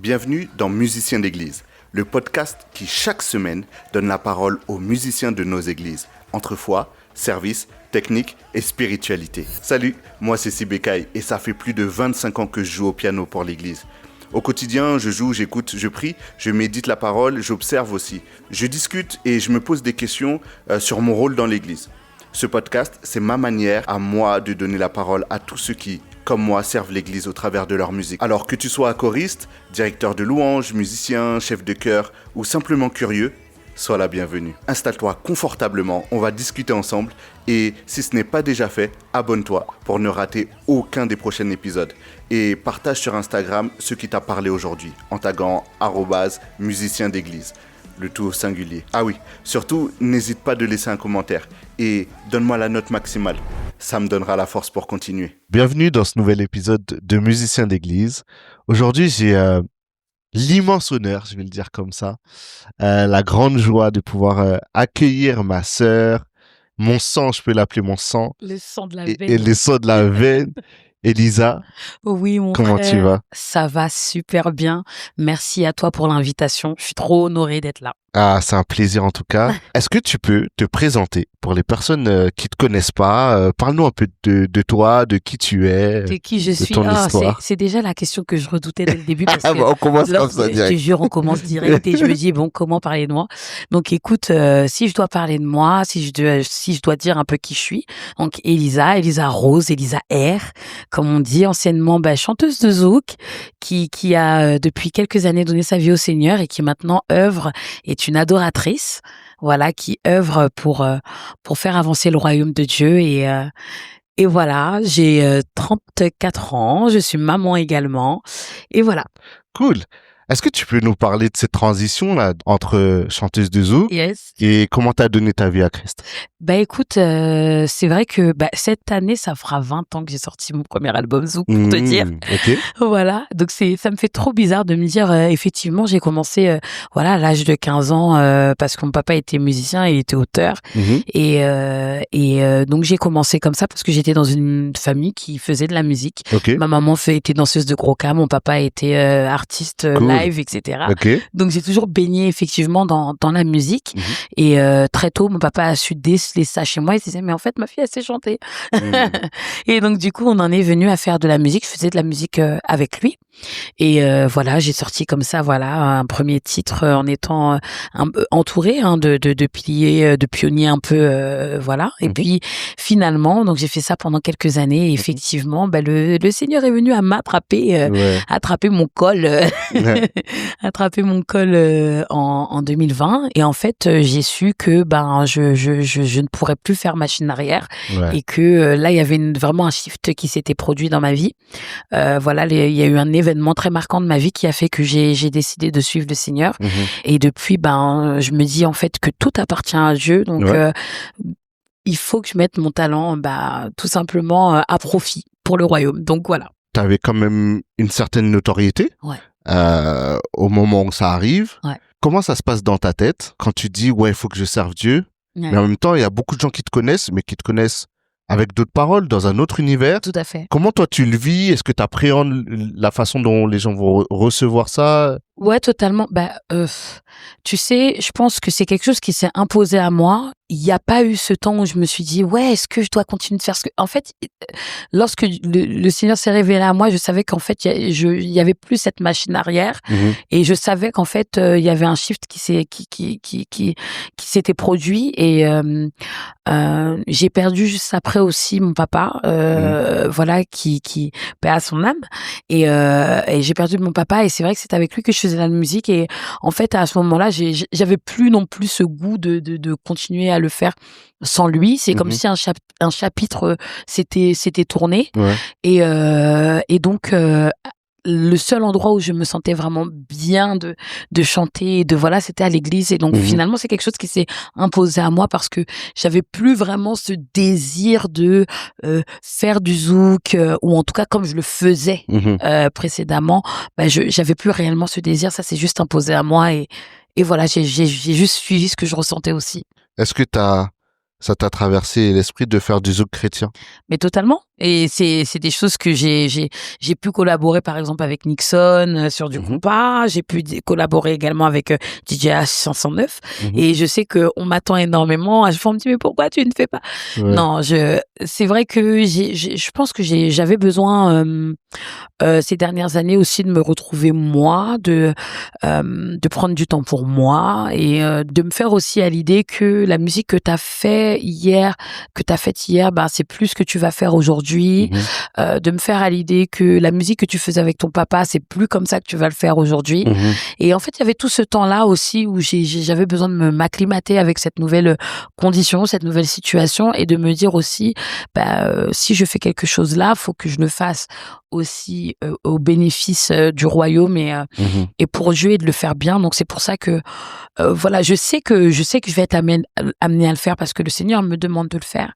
Bienvenue dans Musiciens d'église, le podcast qui chaque semaine donne la parole aux musiciens de nos églises, entre foi, service, technique et spiritualité. Salut, moi c'est Sibécaï et ça fait plus de 25 ans que je joue au piano pour l'église. Au quotidien, je joue, j'écoute, je prie, je médite la parole, j'observe aussi. Je discute et je me pose des questions sur mon rôle dans l'église. Ce podcast, c'est ma manière à moi de donner la parole à tous ceux qui, comme moi, servent l'église au travers de leur musique. Alors que tu sois choriste, directeur de louange, musicien, chef de chœur ou simplement curieux, sois la bienvenue. Installe-toi confortablement, on va discuter ensemble et si ce n'est pas déjà fait, abonne-toi pour ne rater aucun des prochains épisodes. Et partage sur Instagram ce qui t'a parlé aujourd'hui en taguant @musicien d'église. Le tout au singulier. Ah oui, surtout, n'hésite pas de laisser un commentaire et donne-moi la note maximale. Ça me donnera la force pour continuer. Bienvenue dans ce nouvel épisode de Musiciens d'église. Aujourd'hui, j'ai l'immense honneur, je vais le dire comme ça, la grande joie de pouvoir accueillir ma sœur, mon sang, je peux l'appeler mon sang. Le sang de la et, veine. et le sang de la veine. Elisa, Oui, mon comment frère, tu vas? ça va super bien. Merci à toi pour l'invitation. Je suis trop honorée d'être là. Ah, c'est un plaisir en tout cas. Est-ce que tu peux te présenter pour les personnes qui te connaissent pas? Parle-nous un peu de toi, de qui tu es, De qui je de suis? ton histoire. C'est déjà la question que je redoutais dès le début parce Ah que bah, on commence comme ça je te direct. jure, on commence direct et je me dis bon, comment parler de moi? Donc écoute, si je dois parler de moi, si je dois dire un peu qui je suis, donc Elisa Rose, Elisa R, comme on dit anciennement, chanteuse de zouk, qui a depuis quelques années donné sa vie au Seigneur et qui maintenant est une adoratrice, voilà, qui œuvre pour faire avancer le royaume de Dieu et voilà, j'ai 34 ans, je suis maman également et voilà. Cool. Est-ce que tu peux nous parler de cette transition-là entre chanteuse de zouk Yes. et comment t'as donné ta vie à Christ? Écoute, c'est vrai que cette année, ça fera 20 ans que j'ai sorti mon premier album Zouk, pour te dire. Ok. Voilà, donc ça me fait trop bizarre de me dire, effectivement, j'ai commencé à l'âge de 15 ans parce que mon papa était musicien, il était auteur. Mhm. Et donc j'ai commencé comme ça parce que j'étais dans une famille qui faisait de la musique. Ok. Ma maman était danseuse de gros mon papa était artiste Cool. live, etc. Ok. Donc j'ai toujours baigné effectivement dans la musique. Mhm. Et très tôt, mon papa a su déceler ça chez moi. Il se disait, mais en fait, ma fille, elle sait chanter. Et donc du coup, on en est venu à faire de la musique. Je faisais de la musique avec lui. Et voilà, j'ai sorti comme ça, voilà, un premier titre en étant un peu entourée de piliers, de pionniers un peu, voilà. Et puis finalement, donc j'ai fait ça pendant quelques années. Et effectivement, le Seigneur est venu à m'attraper, Ouais. attraper mon col, attraper mon col en 2020. Et en fait, j'ai su que je ne pourrais plus faire machine arrière Ouais. et que là, il y avait vraiment un shift qui s'était produit dans ma vie. Voilà, il y a eu un événement très marquant de ma vie qui a fait que j'ai décidé de suivre le Seigneur. Mhm. Et depuis, je me dis en fait que tout appartient à Dieu. Donc, Ouais. il faut que je mette mon talent, tout simplement à profit pour le royaume. Donc voilà. T'avais quand même une certaine notoriété. Ouais. Au moment où ça arrive. Ouais. Comment ça se passe dans ta tête quand tu dis ouais, il faut que je serve Dieu, Ouais. mais en même temps, il y a beaucoup de gens qui te connaissent, mais qui te connaissent avec d'autres paroles, dans un autre univers. Tout à fait. Comment toi tu le vis? Est-ce que tu appréhendes la façon dont les gens vont recevoir ça? Ouais, totalement. Tu sais, je pense que c'est quelque chose qui s'est imposé à moi. Il n'y a pas eu ce temps où je me suis dit, ouais, est-ce que je dois continuer de faire ce que... En fait, lorsque le Seigneur s'est révélé à moi, je savais qu'en fait, il y avait plus cette machine arrière. Mhm. Et je savais qu'en fait, il y avait un shift qui s'était produit. Et j'ai perdu juste après aussi mon papa, voilà, qui paix à son âme. Et j'ai perdu mon papa. Et c'est vrai que c'est avec lui que je faisais de la musique. Et en fait, à ce moment-là, j'avais plus non plus ce goût de continuer à le faire sans lui. C'est comme si un chapitre s'était tourné. Ouais. Et donc le seul endroit où je me sentais vraiment bien de chanter et voilà, c'était à l'église. Et donc finalement, c'est quelque chose qui s'est imposé à moi parce que j'avais plus vraiment ce désir de faire du zouk ou en tout cas comme je le faisais précédemment. J'avais plus réellement ce désir. Ça s'est juste imposé à moi et voilà, j'ai juste suivi ce que je ressentais aussi. Est-ce que ça t'a traversé l'esprit de faire du zouk chrétien? Mais totalement. Et c'est des choses que j'ai pu collaborer par exemple avec Nixon sur du compas, j'ai pu collaborer également avec DJ H509 et je sais que on m'attend énormément. À chaque fois on me dit mais pourquoi tu ne fais pas? Non, c'est vrai que je pense que j'avais besoin ces dernières années aussi de me retrouver moi, de prendre du temps pour moi et de me faire aussi à l'idée que la musique que t'as faite hier, bah c'est plus ce que tu vas faire aujourd'hui. De me faire à l'idée que la musique que tu faisais avec ton papa, c'est plus comme ça que tu vas le faire aujourd'hui. Et en fait, il y avait tout ce temps-là aussi où j'avais besoin de m'acclimater avec cette nouvelle condition, cette nouvelle situation et de me dire aussi, si je fais quelque chose là, faut que je le fasse aussi au bénéfice du royaume et pour Dieu et de le faire bien. Donc c'est pour ça que voilà, je sais que je vais être amenée à le faire parce que le Seigneur me demande de le faire.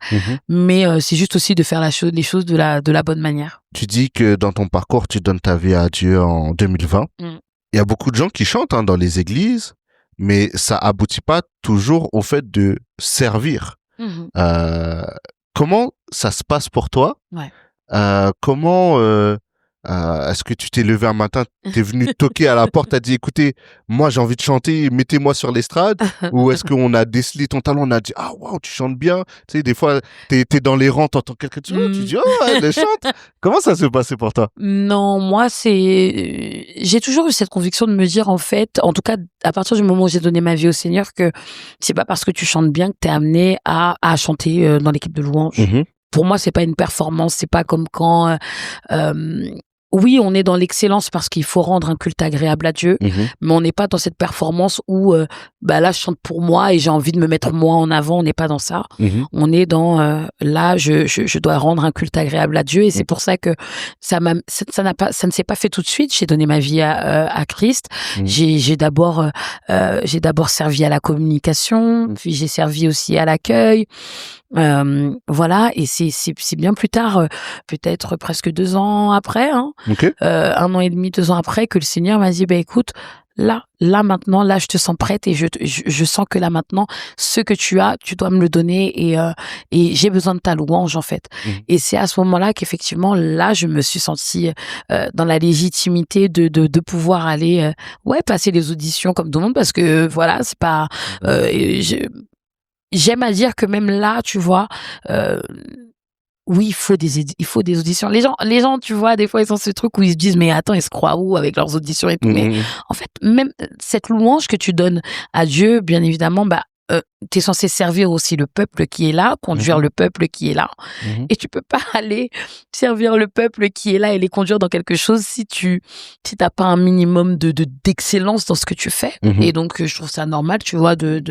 Mais c'est juste aussi de faire les choses de la bonne manière. Tu dis que dans ton parcours, tu donnes ta vie à Dieu en 2020. Il y a beaucoup de gens qui chantent dans les églises, mais ça aboutit pas toujours au fait de servir. Comment ça se passe pour toi? Comment est-ce que tu t'es levé un matin, t'es venu toquer à la porte, t'as dit écoutez, moi j'ai envie de chanter, mettez-moi sur l'estrade, ou est-ce qu'on a décelé ton talent, on a dit ah waouh tu chantes bien, tu sais des fois t'es dans les rangs, t'entends quelqu'un tu dis oh elle chante. Comment ça s'est passé pour toi? Non, moi j'ai toujours eu cette conviction de me dire en fait, en tout cas à partir du moment où j'ai donné ma vie au Seigneur, que c'est pas parce que tu chantes bien que t'es amené à chanter dans l'équipe de louange. Pour moi, c'est pas une performance, c'est pas comme quand oui, on est dans l'excellence parce qu'il faut rendre un culte agréable à Dieu, mais on n'est pas dans cette performance où là je chante pour moi et j'ai envie de me mettre moi en avant, on n'est pas dans ça. On est dans là je dois rendre un culte agréable à Dieu et c'est pour ça que ça ne s'est pas fait tout de suite. J'ai donné ma vie à Christ. J'ai d'abord servi à la communication, puis j'ai servi aussi à l'accueil. Voilà, et c'est bien plus tard, peut-être presque 2 ans après, 1 an et demi, 2 ans après, que le Seigneur m'a dit écoute, là maintenant, là je te sens prête et je sens que là maintenant, ce que tu as, tu dois me le donner et j'ai besoin de ta louange en fait. Et c'est à ce moment-là qu'effectivement là je me suis sentie dans la légitimité de pouvoir aller passer les auditions comme tout le monde parce que voilà, c'est pas j'aime à dire que même là, tu vois, oui, il faut des auditions. Les gens, tu vois, des fois, ils ont ce truc où ils se disent, mais attends, ils se croient où avec leurs auditions et tout. Mais en fait, même cette louange que tu donnes à Dieu, bien évidemment, t'es censé servir aussi le peuple qui est là, conduire le peuple qui est là. Et tu peux pas aller servir le peuple qui est là et les conduire dans quelque chose si t'as pas un minimum d'excellence dans ce que tu fais. Et donc, je trouve ça normal, tu vois, de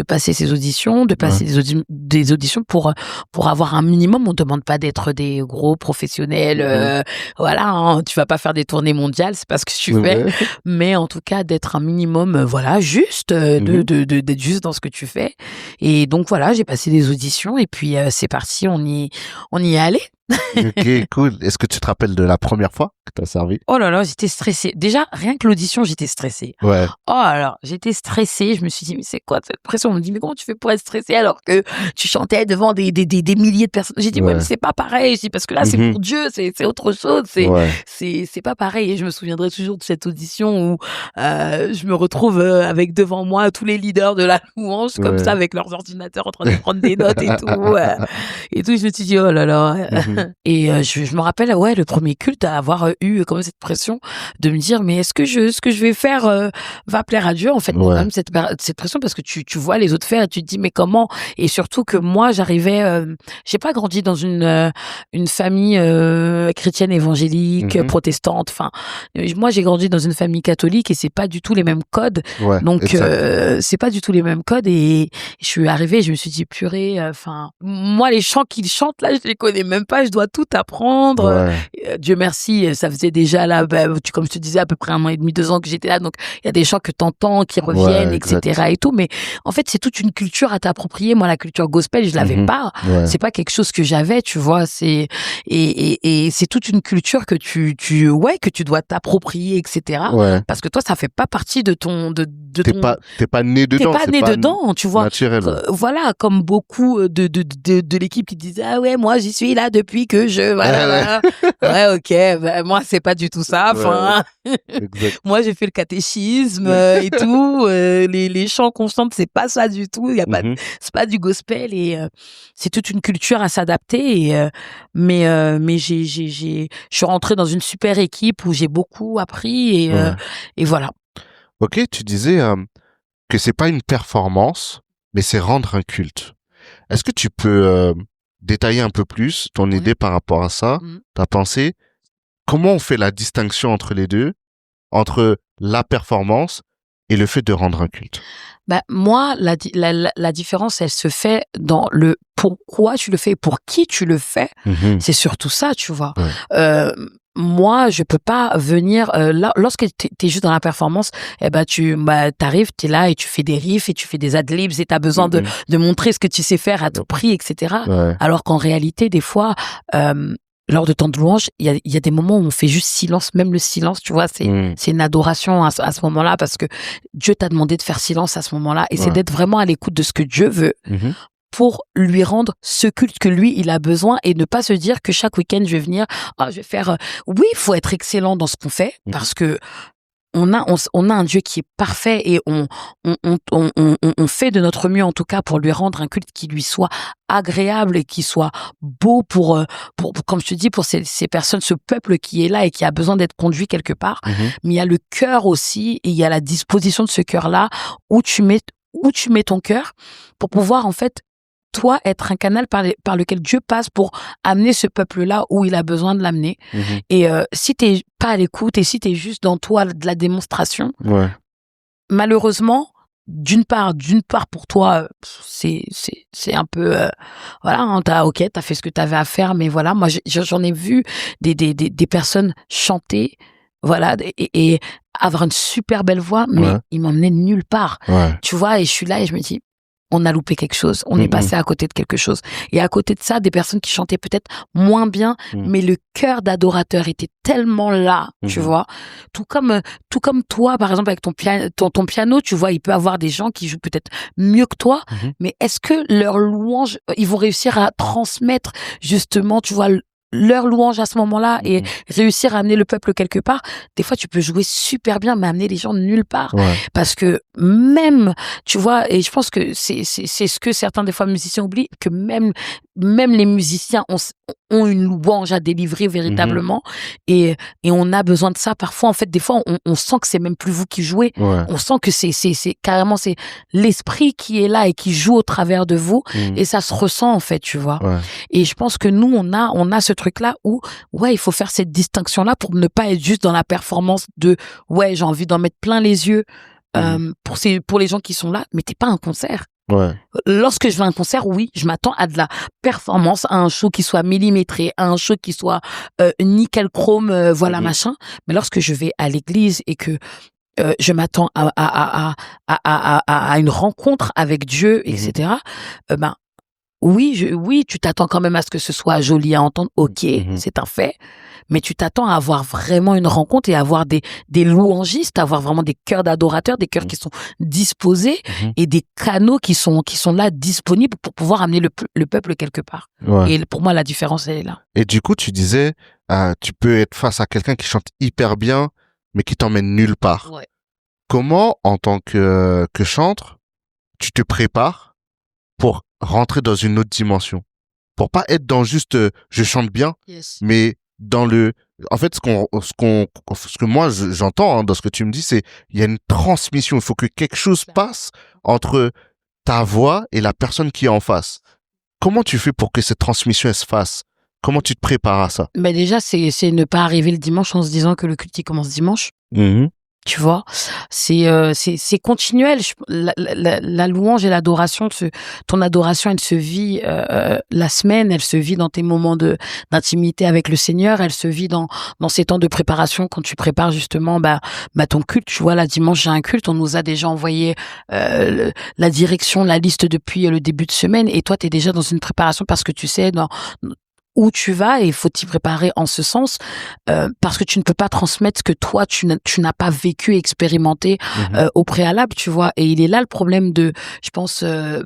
passer ces auditions, de passer des auditions pour avoir un minimum. On demande pas d'être des gros professionnels, voilà, tu vas pas faire des tournées mondiales, c'est pas ce que tu fais. Mais en tout cas, d'être un minimum, juste, d'être juste dans ce que tu fais. Et donc voilà, j'ai passé des auditions et puis c'est parti, on y est allé. Ok, cool. Est-ce que tu te rappelles de la première fois que tu as servi? Oh là là, j'étais stressée. Déjà, rien que l'audition, j'étais stressée. Ouais. Oh alors, j'étais stressée. Je me suis dit, mais c'est quoi cette pression? On me dit, mais comment tu fais pour être stressée alors que tu chantais devant des milliers de personnes? J'ai dit, ouais, mais c'est pas pareil. Je dis, parce que là, c'est pour Dieu, c'est autre chose. C'est pas pareil. Et je me souviendrai toujours de cette audition où je me retrouve avec devant moi tous les leaders de la louange, comme ça, avec leurs ordinateurs en train de prendre des notes et tout. Et tout, je me suis dit, oh là là. Et je me rappelle, le premier culte, à avoir eu comme cette pression de me dire, mais est-ce que je vais faire va plaire à Dieu? En fait, même cette pression parce que tu vois les autres faire et tu te dis, mais comment? Et surtout que moi, j'arrivais, j'ai pas grandi dans une famille chrétienne évangélique, protestante. Enfin, moi, j'ai grandi dans une famille catholique et c'est pas du tout les mêmes codes. Donc, c'est pas du tout les mêmes codes. Et je suis arrivée, je me suis dit, purée, moi, les chants qu'ils chantent là, je les connais même pas. Je dois tout apprendre. Dieu merci, ça faisait déjà là, comme je te disais, à peu près 1 an et demi, 2 ans que j'étais là. Donc, il y a des chants que t'entends, qui reviennent, etc. et tout. Mais en fait, c'est toute une culture à t'approprier. Moi, la culture gospel, je l'avais pas. C'est pas quelque chose que j'avais, tu vois. Et c'est toute une culture que que tu dois t'approprier, etc. Parce que toi, ça fait pas partie de ton, t'es pas né dedans. T'es pas né dedans, tu vois. Naturel. Voilà, comme beaucoup de l'équipe qui disaient, ah ouais, moi, j'y suis là depuis suffit que je voilà. Ouais, ok. Ben, moi, c'est pas du tout ça. Enfin, moi, j'ai fait le catéchisme et tout. Les chants qu'on chante, c'est pas ça du tout. Il y a pas, c'est pas du gospel et c'est toute une culture à s'adapter. Et mais je suis rentrée dans une super équipe où j'ai beaucoup appris et voilà. Ok, tu disais que c'est pas une performance, mais c'est rendre un culte. Est-ce que tu peux détailler un peu plus ton idée par rapport à ça, ta pensée? Comment on fait la distinction entre les deux, entre la performance et le fait de rendre un culte? Bah, moi, la différence, elle se fait dans le pourquoi tu le fais et pour qui tu le fais. C'est surtout ça, tu vois. Moi, je peux pas venir là, lorsque t'es juste dans la performance, t'arrives, t'es là et tu fais des riffs et tu fais des ad-libs et t'as besoin de montrer ce que tu sais faire à tout prix, etc. Alors qu'en réalité, des fois, lors de temps de louange, il y a des moments où on fait juste silence, même le silence, tu vois, c'est une adoration à ce moment-là parce que Dieu t'a demandé de faire silence à ce moment-là et c'est d'être vraiment à l'écoute de ce que Dieu veut. Pour lui rendre ce culte que lui, il a besoin et ne pas se dire que chaque week-end, je vais venir, je vais faire... Oui, il faut être excellent dans ce qu'on fait parce que on a un Dieu qui est parfait et on fait de notre mieux, en tout cas, pour lui rendre un culte qui lui soit agréable et qui soit beau pour comme je te dis, pour ces personnes, ce peuple qui est là et qui a besoin d'être conduit quelque part. Mais il y a le cœur aussi et il y a la disposition de ce cœur-là où tu mets ton cœur pour pouvoir, en fait, toi, être un canal par lequel Dieu passe pour amener ce peuple-là où il a besoin de l'amener. Et si t'es pas à l'écoute et si t'es juste dans toi de la démonstration, malheureusement, d'une part pour toi, c'est un peu voilà, hein, t'as fait ce que t'avais à faire, mais voilà, moi j'en ai vu des personnes chanter, voilà, et avoir une super belle voix, mais ils m'emmenaient nulle part, tu vois, et je suis là et je me dis, on a loupé quelque chose, on est passé à côté de quelque chose. Et à côté de ça, des personnes qui chantaient peut-être moins bien, mais le cœur d'adorateur était tellement là, tu vois. Tout comme toi, par exemple, avec ton piano, tu vois, il peut y avoir des gens qui jouent peut-être mieux que toi, mais est-ce que leur louange, ils vont réussir à transmettre justement, tu vois, leur louange à ce moment-là et réussir à amener le peuple quelque part? Des fois, tu peux jouer super bien, mais amener les gens nulle part. Parce que même, tu vois, et je pense que c'est ce que certains, des fois, musiciens oublient, que même les musiciens ont une louange à délivrer véritablement. Et on a besoin de ça. Parfois, en fait, des fois, on sent que c'est même plus vous qui jouez. On sent que c'est carrément, c'est l'esprit qui est là et qui joue au travers de vous. Et ça se ressent, en fait, tu vois. Et je pense que nous, on a ce truc-là où, il faut faire cette distinction-là pour ne pas être juste dans la performance de, j'ai envie d'en mettre plein les yeux, pour les gens qui sont là, mais t'es pas un concert. Lorsque je vais à un concert, oui, je m'attends à de la performance, à un show qui soit millimétré, à un show qui soit nickel chrome, machin. Mais lorsque je vais à l'église et que je m'attends à une rencontre avec Dieu, etc. Oui, tu t'attends quand même à ce que ce soit joli à entendre. Ok, c'est un fait. Mais tu t'attends à avoir vraiment une rencontre et à avoir des louangistes, à avoir vraiment des cœurs d'adorateurs, des cœurs qui sont disposés et des canaux qui sont là disponibles pour pouvoir amener le peuple quelque part. Et pour moi, la différence, elle est là. Et du coup, tu disais, tu peux être face à quelqu'un qui chante hyper bien, mais qui t'emmène nulle part. Comment, en tant que chantre, tu te prépares pour rentrer dans une autre dimension, pour pas être dans juste je chante bien, mais dans en fait ce que moi j'entends dans ce que tu me dis, c'est il y a une transmission, il faut que quelque chose passe entre ta voix et la personne qui est en face. Comment tu fais pour que cette transmission elle se fasse? Comment tu te prépares à ça? Déjà c'est ne pas arriver le dimanche en se disant que le culte il commence dimanche. Tu vois, c'est continuel. La louange et l'adoration, ton adoration, elle se vit la semaine, elle se vit dans tes moments d'intimité avec le Seigneur, elle se vit dans ces temps de préparation quand tu prépares justement ton culte. Tu vois, là dimanche j'ai un culte, on nous a déjà envoyé la direction, la liste depuis le début de semaine, et toi t'es déjà dans une préparation parce que tu sais où tu vas et il faut t'y préparer en ce sens parce que tu ne peux pas transmettre ce que toi tu n'as pas vécu, expérimenté au préalable, tu vois. Et il est là le problème je pense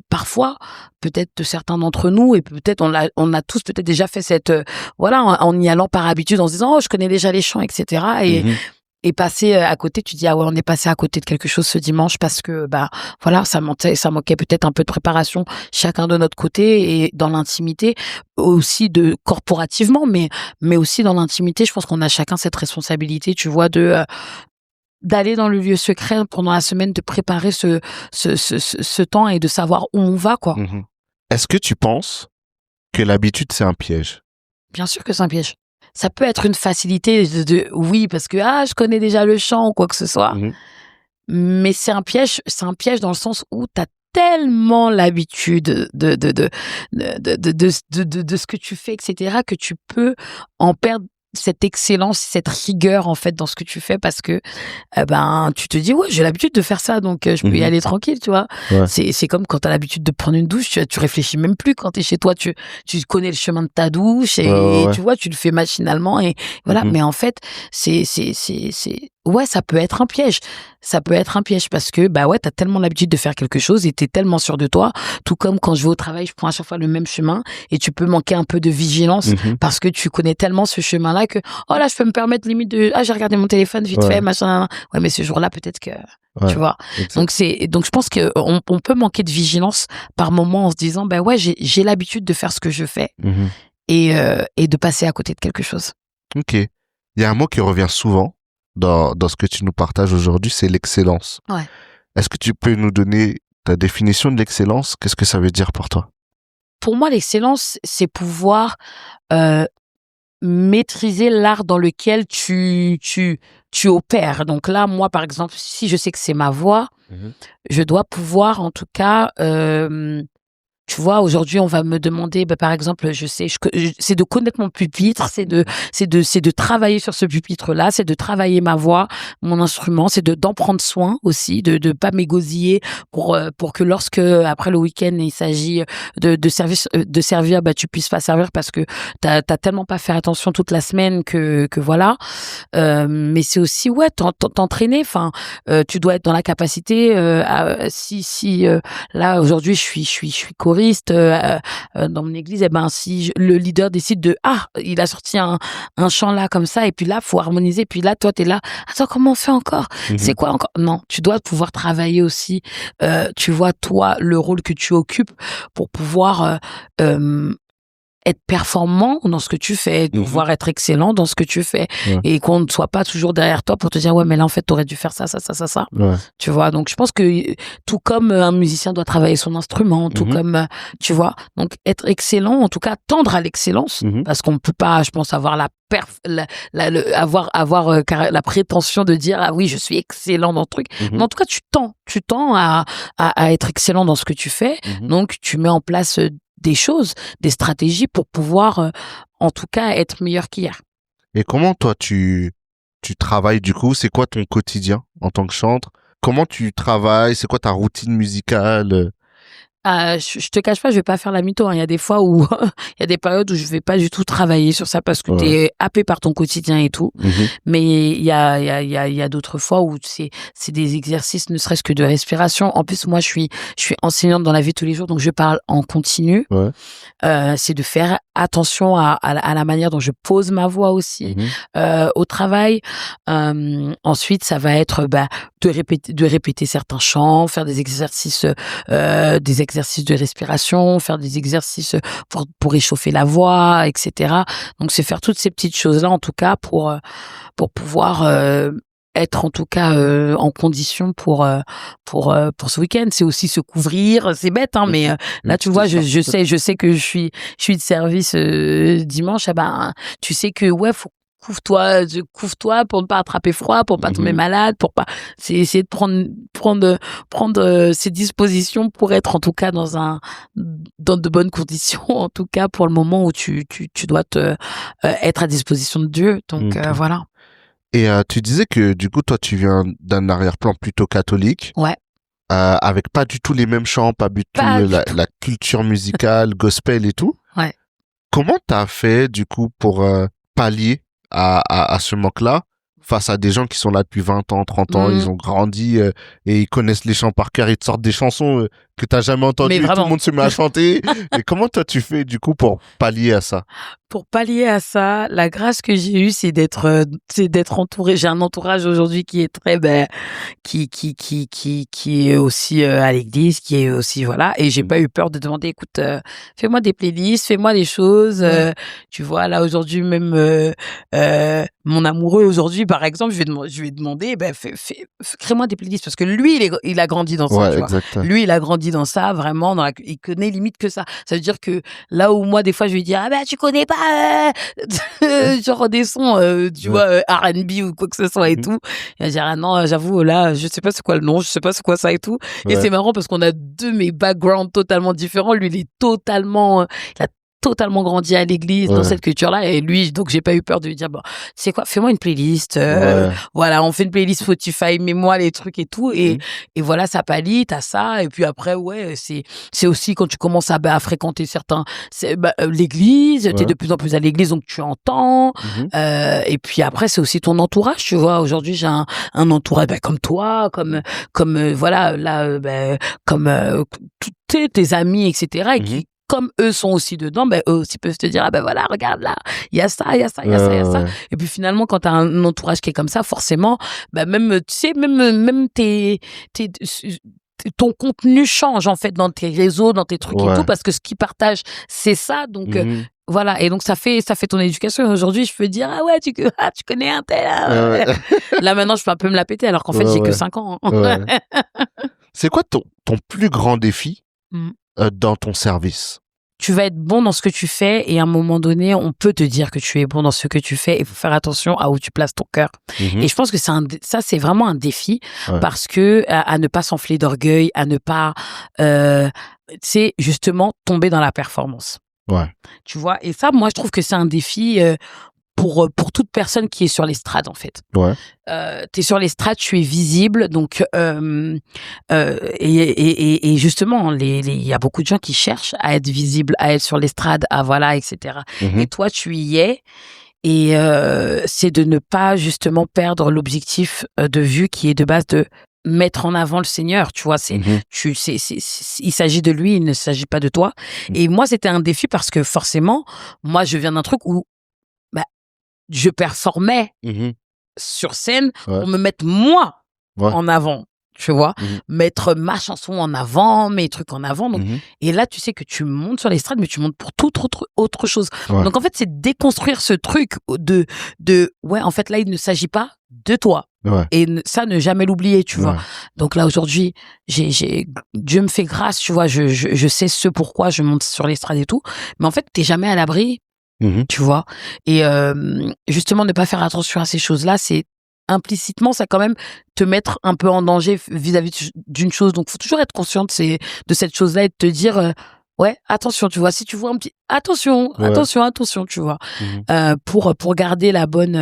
parfois peut-être de certains d'entre nous, et peut-être on a tous peut-être déjà fait cette voilà, en y allant par habitude, en se disant je connais déjà les chants, etc. Et passer à côté, tu dis on est passé à côté de quelque chose ce dimanche parce que voilà, ça manquait peut-être un peu de préparation chacun de notre côté, et dans l'intimité aussi de corporativement, mais aussi dans l'intimité, je pense qu'on a chacun cette responsabilité, tu vois, d'aller dans le lieu secret pendant la semaine, de préparer ce temps et de savoir où on va, quoi. Est-ce que tu penses que l'habitude c'est un piège? Bien sûr que c'est un piège. Ça peut être une facilité oui, parce que je connais déjà le chant ou quoi que ce soit. Mais c'est un piège dans le sens où tu as tellement l'habitude de ce que tu fais, etc., que tu peux en perdre cette excellence, cette rigueur en fait dans ce que tu fais, parce que tu te dis j'ai l'habitude de faire ça, donc je peux y aller tranquille, tu vois. C'est comme quand tu as l'habitude de prendre une douche, tu réfléchis même plus quand tu es chez toi, tu connais le chemin de ta douche et tu vois, tu le fais machinalement et voilà. Mais en fait c'est ça peut être un piège. Ça peut être un piège parce que t'as tellement l'habitude de faire quelque chose et t'es tellement sûr de toi. Tout comme quand je vais au travail, je prends à chaque fois le même chemin et tu peux manquer un peu de vigilance parce que tu connais tellement ce chemin-là que là je peux me permettre limite de j'ai regardé mon téléphone vite fait, machin. Ouais, mais ce jour-là peut-être que tu vois. Donc je pense que on peut manquer de vigilance par moment en se disant j'ai l'habitude de faire ce que je fais et de passer à côté de quelque chose. Ok. Il y a un mot qui revient souvent dans ce que tu nous partages aujourd'hui, c'est l'excellence. Ouais. Est-ce que tu peux nous donner ta définition de l'excellence? Qu'est-ce que ça veut dire pour toi? Pour moi, l'excellence, c'est pouvoir maîtriser l'art dans lequel tu opères. Donc là, moi, par exemple, si je sais que c'est ma voix, je dois pouvoir, en tout cas, tu vois, aujourd'hui, on va me demander, par exemple, c'est de connaître mon pupitre, c'est de travailler sur ce pupitre-là, c'est de travailler ma voix, mon instrument, c'est d'en prendre soin aussi, de pas m'égosiller pour que lorsque, après le week-end, il s'agit de servir, tu puisses pas servir parce que t'as tellement pas fait attention toute la semaine que voilà. Mais c'est aussi, t'entraîner, enfin, tu dois être dans la capacité, là, aujourd'hui, je suis choriste dans mon église, si le leader décide il a sorti un chant là comme ça, et puis là faut harmoniser, puis là toi t'es là, attends, comment on fait encore, c'est quoi encore? Non, tu dois pouvoir travailler aussi, tu vois, toi, le rôle que tu occupes pour pouvoir être performant dans ce que tu fais, pouvoir être excellent dans ce que tu fais, et qu'on ne soit pas toujours derrière toi pour te dire mais là en fait t'aurais dû faire ça. Tu vois, donc je pense que tout comme un musicien doit travailler son instrument, tout comme tu vois, donc être excellent, en tout cas tendre à l'excellence, parce qu'on peut pas, je pense, avoir avoir la prétention de dire oui, je suis excellent dans le truc, mais en tout cas tu tends à être excellent dans ce que tu fais, donc tu mets en place des choses, des stratégies pour pouvoir, en tout cas, être meilleur qu'hier. Et comment toi tu travailles du coup? C'est quoi ton quotidien en tant que chantre? Comment tu travailles? C'est quoi ta routine musicale? Je te cache pas, je vais pas faire la mytho, hein. Il y a des fois où il y a des périodes où je vais pas du tout travailler sur ça parce que t'es happé par ton quotidien et tout. Mais il y a d'autres fois où c'est des exercices, ne serait-ce que de respiration. En plus, moi, je suis enseignante dans la vie de tous les jours, donc je parle en continu. C'est de faire attention à la manière dont je pose ma voix aussi au travail. Ensuite, ça va être de répéter certains chants, faire des exercices de respiration, faire des exercices pour réchauffer la voix, etc. Donc c'est faire toutes ces petites choses-là, en tout cas, pour pouvoir être en tout cas en condition pour ce week-end. C'est aussi se couvrir, c'est bête, hein, mais là tu vois, je sais que je suis de service dimanche. Tu sais que faut couvre-toi pour ne pas attraper froid, pour pas tomber malade, pour pas, c'est essayer de prendre ses dispositions pour être en tout cas dans de bonnes conditions, en tout cas pour le moment où tu dois être à disposition de Dieu. Donc voilà. Et tu disais que du coup toi tu viens d'un arrière-plan plutôt catholique. Ouais. Avec pas du tout les mêmes chants, pas du tout la culture musicale, gospel et tout. Ouais. Comment t'as fait, du coup, pour pallier à ce manque-là face à des gens qui sont là depuis 20 ans, 30 ans, ils ont grandi et ils connaissent les chants par cœur, ils te sortent des chansons que t'as jamais entendues, tout le monde se met à chanter. Et comment toi tu fais, du coup, pour pallier à ça? Pour pallier à ça, la grâce que j'ai eue, c'est d'être entourée. J'ai un entourage aujourd'hui qui est très, qui est aussi à l'église, qui est aussi, voilà. Et j'ai pas eu peur de demander, écoute, fais-moi des playlists, fais-moi des choses. Tu vois, là, aujourd'hui, même, mon amoureux, aujourd'hui, par exemple, je vais demander, crée-moi des playlists. Parce que lui, il a grandi dans ça, tu vois. Lui, il a grandi dans ça, vraiment, il connaît limite que ça. Ça veut dire que là où moi, des fois, je lui dis, tu connais pas, genre des sons, tu vois, R&B ou quoi que ce soit et tout. Il va dire, non, j'avoue, là, je sais pas c'est quoi le nom, je sais pas c'est quoi ça et tout. Et c'est marrant parce qu'on a deux mes backgrounds totalement différents. Lui, il est totalement grandi à l'église dans cette culture-là, et lui, donc j'ai pas eu peur de lui dire, bon, tu sais quoi, fais-moi une playlist, voilà, on fait une playlist Spotify, mets-moi les trucs et tout, et voilà, ça pallie, t'as ça, et puis après, c'est aussi quand tu commences à fréquenter l'église, t'es de plus en plus à l'église, donc tu entends, et puis après, c'est aussi ton entourage, tu vois. Aujourd'hui, j'ai un entourage, comme toi, comme voilà, là, comme tous tes amis, etc., et qui, comme eux sont aussi dedans, eux aussi peuvent te dire, voilà, regarde là, il y a ça, il y a ça, il y a ça, il y a ça. Et puis finalement, quand t'as un entourage qui est comme ça, forcément, même, tu sais, même ton contenu change, en fait, dans tes réseaux, dans tes trucs et tout, parce que ce qu'ils partagent, c'est ça. Donc, voilà. Et donc, ça fait ton éducation. Et aujourd'hui, je peux dire, tu connais un tel. Là, maintenant, je peux un peu me la péter, alors qu'en fait, j'ai que 5 ans. C'est quoi ton plus grand défi dans ton service? Tu vas être bon dans ce que tu fais, et à un moment donné, on peut te dire que tu es bon dans ce que tu fais. Il faut faire attention à où tu places ton cœur. Et je pense que ça, c'est vraiment un défi, parce que à ne pas s'enfler d'orgueil, à ne pas, c'est justement tomber dans la performance. Tu vois. Et ça, moi, je trouve que c'est un défi pour toute personne qui est sur l'estrade, en fait. T'es sur l'estrade, tu es visible, donc et justement, il y a beaucoup de gens qui cherchent à être visibles, à être sur l'estrade, à voilà, etc. Et toi, tu y es, et c'est de ne pas justement perdre l'objectif de vue, qui est de base de mettre en avant le Seigneur, tu vois. Il s'agit de lui, il ne s'agit pas de toi. Et moi, c'était un défi, parce que forcément, moi, je viens d'un truc où je performais sur scène pour me mettre moi en avant, tu vois, mettre ma chanson en avant, mes trucs en avant. Donc, et là, tu sais que tu montes sur l'estrade, mais tu montes pour toute autre chose. Donc, en fait, c'est déconstruire ce truc de en fait, là, il ne s'agit pas de toi. Et ça, ne jamais l'oublier, tu vois. Donc là, aujourd'hui, Dieu me fait grâce, tu vois, je sais ce pourquoi je monte sur l'estrade et tout. Mais en fait, t'es jamais à l'abri. Tu vois. Et justement, ne pas faire attention à ces choses-là, c'est implicitement, ça quand même te mettre un peu en danger vis-à-vis d'une chose. Donc, faut toujours être consciente de cette chose-là, et de te dire, attention, tu vois. Si tu vois un petit, attention, tu vois. Pour garder la bonne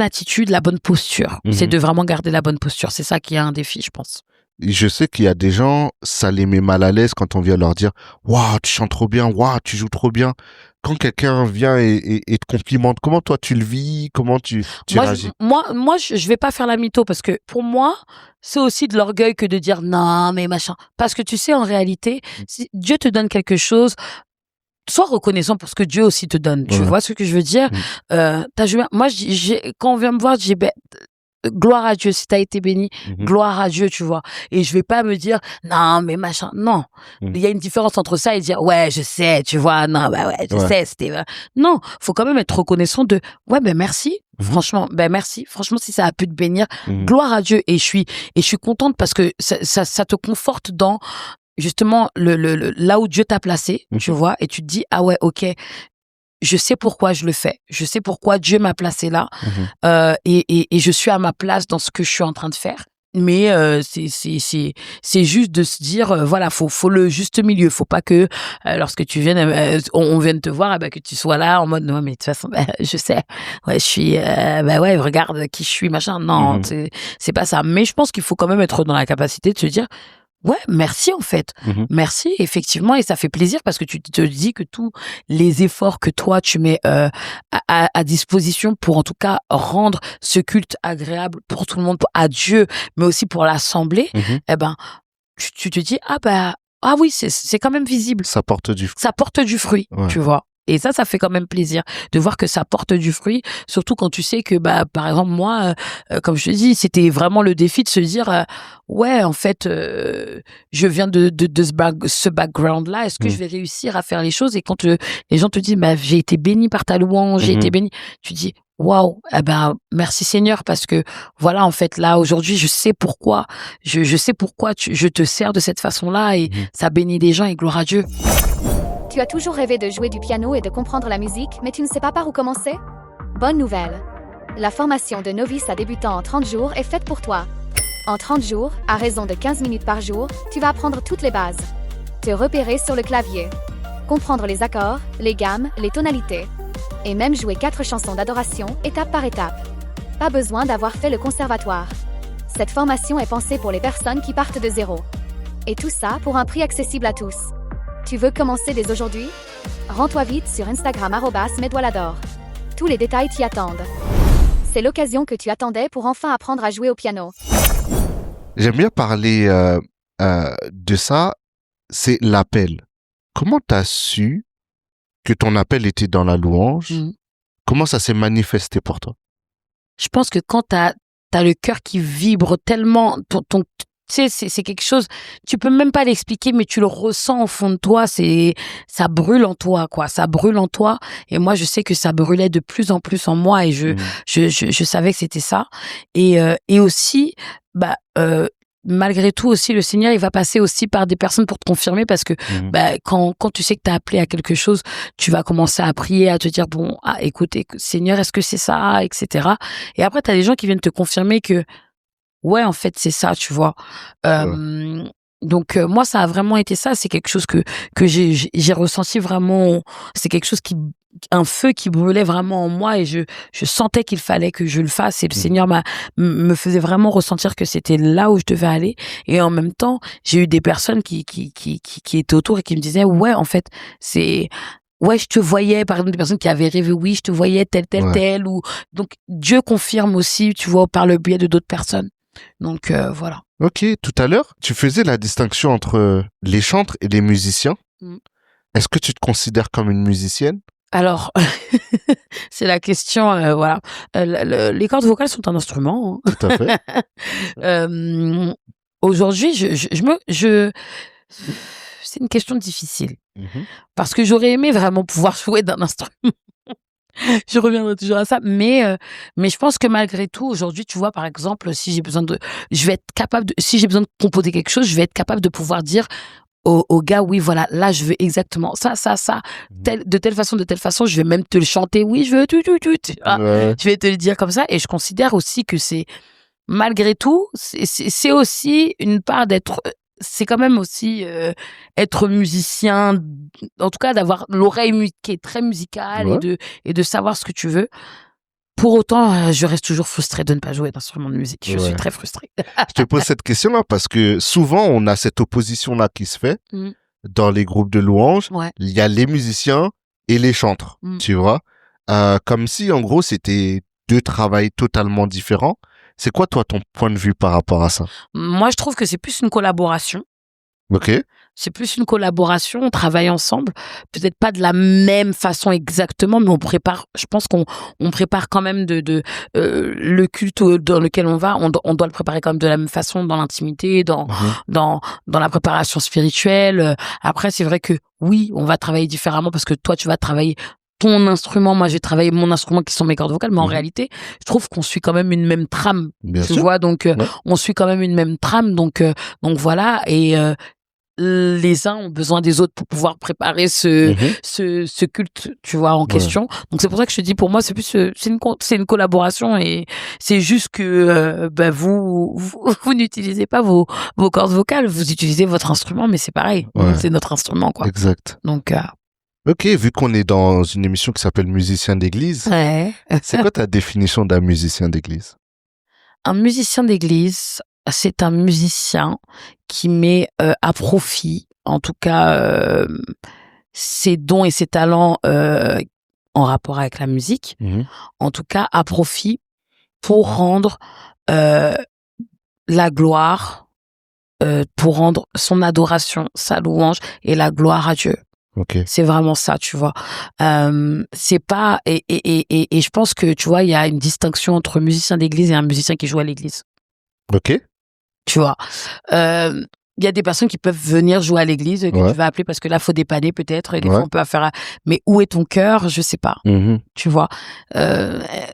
attitude, la bonne posture. C'est de vraiment garder la bonne posture. C'est ça qui est un défi, je pense. Je sais qu'il y a des gens, ça les met mal à l'aise quand on vient leur dire « Waouh, tu chantes trop bien, waouh, tu joues trop bien ». Quand quelqu'un vient et te complimente, comment toi tu le vis? Comment tu réagis? Moi, je vais pas faire la mytho, parce que pour moi, c'est aussi de l'orgueil que de dire non, mais machin. Parce que tu sais, en réalité, si Dieu te donne quelque chose, sois reconnaissant pour ce que Dieu aussi te donne. Tu vois ce que je veux dire? T'as joué. Moi, quand on vient me voir, je dis, gloire à Dieu, si t'as été béni, gloire à Dieu, tu vois. Et je vais pas me dire, non, mais machin, non. Il y a une différence entre ça et dire, je sais, tu vois, non, je sais, c'était, non, faut quand même être reconnaissant de, merci. Franchement, merci. Franchement, si ça a pu te bénir, gloire à Dieu. Et je suis contente, parce que ça te conforte dans, justement, là où Dieu t'a placé, tu vois, et tu te dis, ok, je sais pourquoi je le fais. Je sais pourquoi Dieu m'a placé là. Et je suis à ma place dans ce que je suis en train de faire. Mais c'est juste de se dire, voilà, faut le juste milieu. Faut pas que lorsque tu viennes, on vienne te voir, que tu sois là en mode, non, mais de toute façon, je sais, je suis, regarde qui je suis, machin. Non, c'est pas ça. Mais je pense qu'il faut quand même être dans la capacité de se dire, Ouais, merci en fait. Merci, effectivement, et ça fait plaisir parce que tu te dis que tous les efforts que toi tu mets à disposition pour en tout cas rendre ce culte agréable pour tout le monde, à Dieu, mais aussi pour l'assemblée, eh ben tu te dis ah oui, c'est quand même visible. Ça porte du fruit. Ça porte du fruit, tu vois. Et ça fait quand même plaisir de voir que ça porte du fruit, surtout quand tu sais que, par exemple, moi, comme je te dis, c'était vraiment le défi de se dire, ouais, en fait, je viens de ce background-là, est-ce que je vais réussir à faire les choses? Et quand les gens te disent, j'ai été béni par ta louange, j'ai été béni, tu dis, waouh, merci Seigneur, parce que voilà, en fait, là, aujourd'hui, je sais pourquoi, je sais pourquoi je te sers de cette façon-là et ça bénit des gens et gloire à Dieu. Tu as toujours rêvé de jouer du piano et de comprendre la musique, mais tu ne sais pas par où commencer? Bonne nouvelle! La formation de novice à débutant en 30 jours est faite pour toi. En 30 jours, à raison de 15 minutes par jour, tu vas apprendre toutes les bases. Te repérer sur le clavier. Comprendre les accords, les gammes, les tonalités. Et même jouer 4 chansons d'adoration, étape par étape. Pas besoin d'avoir fait le conservatoire. Cette formation est pensée pour les personnes qui partent de zéro. Et tout ça pour un prix accessible à tous. Tu veux commencer dès aujourd'hui? Rends-toi vite sur Instagram @mesdoilador. Tous les détails t'y attendent. C'est l'occasion que tu attendais pour enfin apprendre à jouer au piano. J'aime bien parler de ça, c'est l'appel. Comment tu as su que ton appel était dans la louange? Comment ça s'est manifesté pour toi? Je pense que quand t'as le cœur qui vibre tellement, tu sais, c'est quelque chose, tu peux même pas l'expliquer, mais tu le ressens au fond de toi, ça brûle en toi, quoi, ça brûle en toi. Et moi, je sais que ça brûlait de plus en plus en moi et je savais que c'était ça. Et aussi, malgré tout aussi, le Seigneur, il va passer aussi par des personnes pour te confirmer parce que, quand tu sais que t'as appelé à quelque chose, tu vas commencer à prier, à te dire, bon, écoute, Seigneur, est-ce que c'est ça, etc. Et après, t'as des gens qui viennent te confirmer que, ouais, en fait, c'est ça, tu vois. Donc, moi, ça a vraiment été ça. C'est quelque chose que j'ai ressenti vraiment. C'est quelque chose un feu qui brûlait vraiment en moi et je sentais qu'il fallait que je le fasse. Et le Seigneur me faisait vraiment ressentir que c'était là où je devais aller. Et en même temps, j'ai eu des personnes qui étaient autour et qui me disaient, ouais, en fait, ouais, je te voyais, par exemple, des personnes qui avaient rêvé, oui, je te voyais tel, ou, donc, Dieu confirme aussi, tu vois, par le biais de d'autres personnes. Donc, voilà. Ok, tout à l'heure, tu faisais la distinction entre les chantres et les musiciens. Est-ce que tu te considères comme une musicienne? Alors, c'est la question, voilà. Les cordes vocales sont un instrument. Tout à fait. Aujourd'hui, c'est une question difficile. Parce que j'aurais aimé vraiment pouvoir jouer d'un instrument. Je reviendrai toujours à ça, mais je pense que malgré tout, aujourd'hui, tu vois, par exemple, si j'ai besoin de composer quelque chose, je vais être capable de pouvoir dire au gars, oui, voilà, là, je veux exactement ça, de telle façon, je vais même te le chanter, oui, je veux je vais te le dire comme ça, et je considère aussi que c'est, malgré tout, c'est aussi une part c'est quand même aussi être musicien, en tout cas d'avoir l'oreille qui est très musicale et de savoir ce que tu veux. Pour autant, je reste toujours frustrée de ne pas jouer d'instrument de musique. Je suis très frustrée. Je te pose cette question-là parce que souvent, on a cette opposition-là qui se fait dans les groupes de louanges. Il y a les musiciens et les chantres, tu vois. Comme si, en gros, c'était deux travails totalement différents. C'est quoi, toi, ton point de vue par rapport à ça? Moi, je trouve que c'est plus une collaboration. Ok. C'est plus une collaboration, on travaille ensemble. Peut-être pas de la même façon exactement, mais je pense qu'on prépare quand même le culte dans lequel on va, on doit le préparer quand même de la même façon dans l'intimité, dans la préparation spirituelle. Après, c'est vrai que oui, on va travailler différemment parce que toi, tu vas travailler ton instrument, moi j'ai travaillé mon instrument qui sont mes cordes vocales, mais en réalité, je trouve qu'on suit quand même une même trame. Tu vois, donc on suit quand même une même trame, donc voilà, et les uns ont besoin des autres pour pouvoir préparer ce culte, tu vois, en question. Donc c'est pour ça que je te dis, pour moi, c'est plus c'est une collaboration, et c'est juste que vous n'utilisez pas vos cordes vocales, vous utilisez votre instrument, mais c'est pareil, c'est notre instrument, quoi. Exact. Donc ok, vu qu'on est dans une émission qui s'appelle Musicien d'église, c'est quoi ta définition d'un musicien d'église? Un musicien d'église, c'est un musicien qui met à profit, en tout cas, ses dons et ses talents en rapport avec la musique, en tout cas à profit pour rendre la gloire, pour rendre son adoration, sa louange et la gloire à Dieu. Okay. C'est vraiment ça, tu vois. C'est pas et je pense que tu vois, il y a une distinction entre musicien d'église et un musicien qui joue à l'église. Ok. Tu vois. Il y a des personnes qui peuvent venir jouer à l'église, que tu vas appeler parce que là, faut dépanner peut-être, et des fois, on peut faire... Mais où est ton cœur? Je sais pas. Tu vois.